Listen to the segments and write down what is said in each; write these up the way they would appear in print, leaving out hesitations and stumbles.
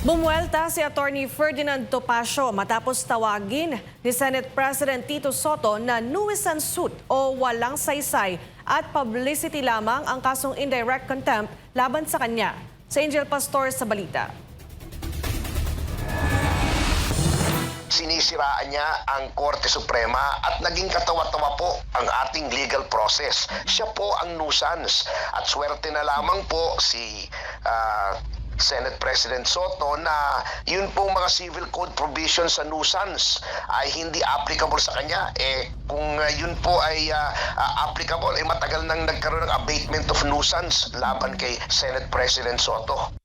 Bumuelta si Attorney Ferdinand Topacio matapos tawagin ni Senate President Tito Soto na nuisance suit o walang saysay at publicity lamang ang kasong indirect contempt laban sa kanya. Sa Angel Pastor sa balita. Sinisiraan niya ang Korte Suprema at naging katawa-tawa po ang ating legal process. Siya po ang nuisance at swerte na lamang po si Senate President Soto na yun pong mga civil code provisions sa nuisance ay hindi applicable sa kanya. Kung yun po ay applicable, matagal nang nagkaroon ng abatement of nuisance laban kay Senate President Soto.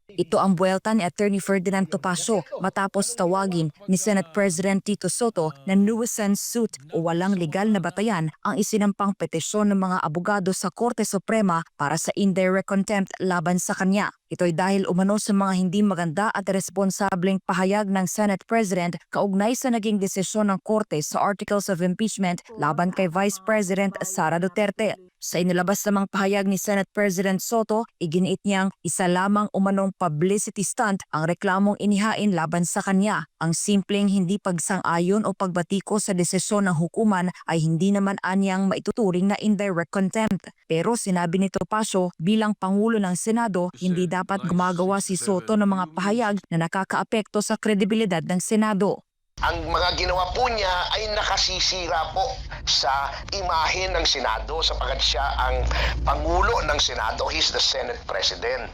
Ito ang buwelta ni Attorney Ferdinand Topacio matapos tawagin ni Senate President Tito Soto na nuisance suit o walang legal na batayan ang isinampang petisyon ng mga abogado sa Korte Suprema para sa indirect contempt laban sa kanya. Ito'y dahil umano sa mga hindi maganda at responsableng pahayag ng Senate President kaugnay sa naging desisyon ng Korte sa Articles of Impeachment laban kay Vice President Sara Duterte. Sa inilabas namang pahayag ni Senate President Soto, iginiit niyang isa lamang umanong publicity stunt ang reklamong inihain laban sa kanya. Ang simpleng hindi pagsang-ayon o pagbatiko sa desisyon ng hukuman ay hindi naman anyang maituturing na indirect contempt. Pero sinabi ni Topacio bilang Pangulo ng Senado, hindi dapat gumagawa si Soto ng mga pahayag na nakakaapekto sa kredibilidad ng Senado. Ang mga ginawa po niya ay nakasisira po sa imahe ng Senado sapagkat siya ang Pangulo ng Senado. He's the Senate President.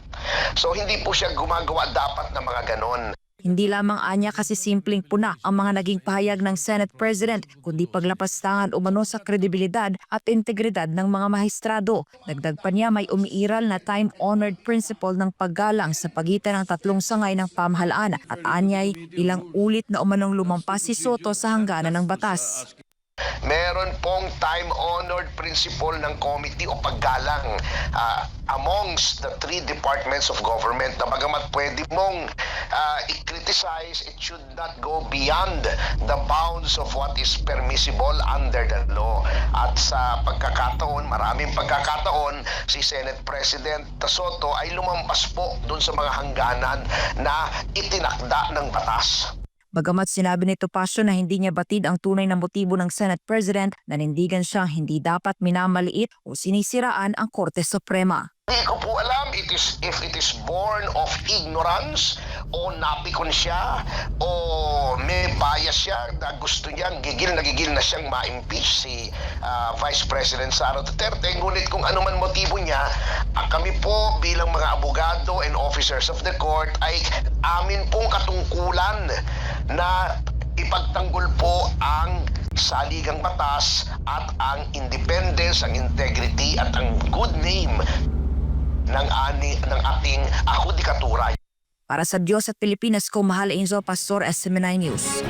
So hindi po siya gumagawa dapat ng mga ganon. Hindi lamang anya kasi simpleng puna ang mga naging pahayag ng Senate President, kundi paglapastangan umano sa kredibilidad at integridad ng mga mahistrado. Dagdag pa niya may umiiral na time-honored principle ng paggalang sa pagitan ng tatlong sangay ng pamahalaan at anyay ilang ulit na umanong lumampas si Soto sa hangganan ng batas. Meron pong time-honored principle ng committee o paggalang amongst the three departments of government na bagamat pwede mong i-criticize, it should not go beyond the bounds of what is permissible under the law. At sa pagkakataon, maraming pagkakataon, si Senate President Soto ay lumampas po dun sa mga hangganan na itinakda ng batas. Bagamat sinabi ni Topacio na hindi niya batid ang tunay na motibo ng Senate President, nanindigan siyang hindi dapat minamaliit o sinisiraan ang Korte Suprema. Hindi ko po alam if it is born of ignorance o napikon siya o may bias siya na gusto niyang gigil na siyang ma-impeach si Vice President Sara Duterte. Ngunit kung ano man motibo niya, kami po bilang mga abogado and officers of the court ay amin pong katungkulan na ipagtanggol po ang saligang batas at ang independence, ang integrity at ang good name ng ating ahudikatura. Para sa Diyos at Pilipinas ko, mahal Angel Pastor, SMNI News.